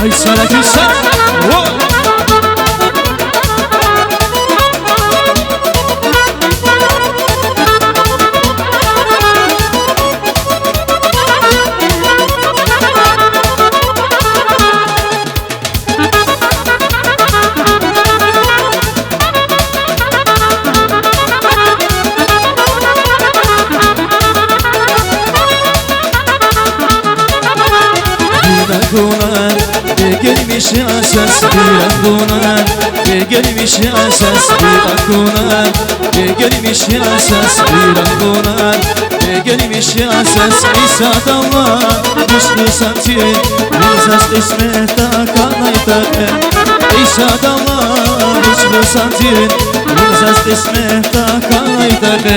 Ay sana küsen Kunar gelmiş asas bir kunar gelmiş asas bir kunar gelmiş asas bir kunar gelmiş asas İsa dalla düştü santin Nizas kısmeta kanayta İsa dalla düştü santin Nizas kısmeta kanayta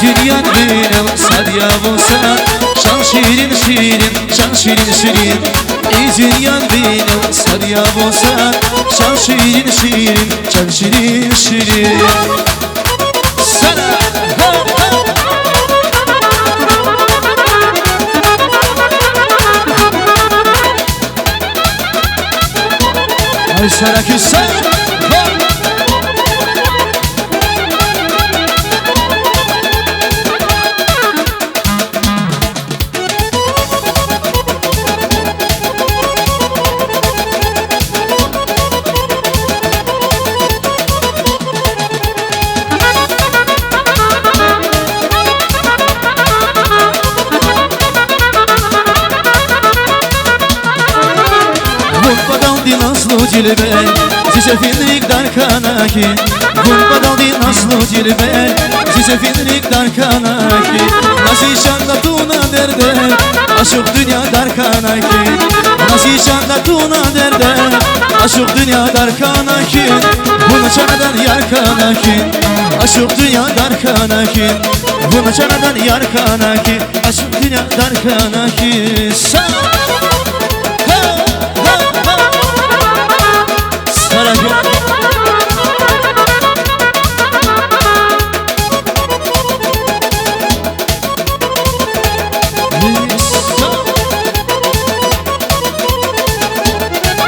İncilyan benim sadya bulsa Şan şirin şirin, şan şirin şirin İncilyan benim sadya bulsa Şan şirin şirin, şan şirin şirin Sana ha ha Ay sana küsen Naslu cilbel Size finlik dar kanaki Gulbadal di naslu cilbel Size finlik dar kanaki Nasi şanda tuna derde Aşık dünya dar kanaki Nasi şanda tuna derde Aşık dünya dar kanaki Bunu çanadan yar kanaki Aşık dünya dar kanaki Bunu çanadan yar kanaki Aşık dünya dar kanaki Sağ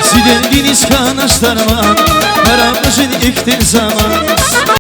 Sidendiniz kanaşlarıma Karabışın iktir zaman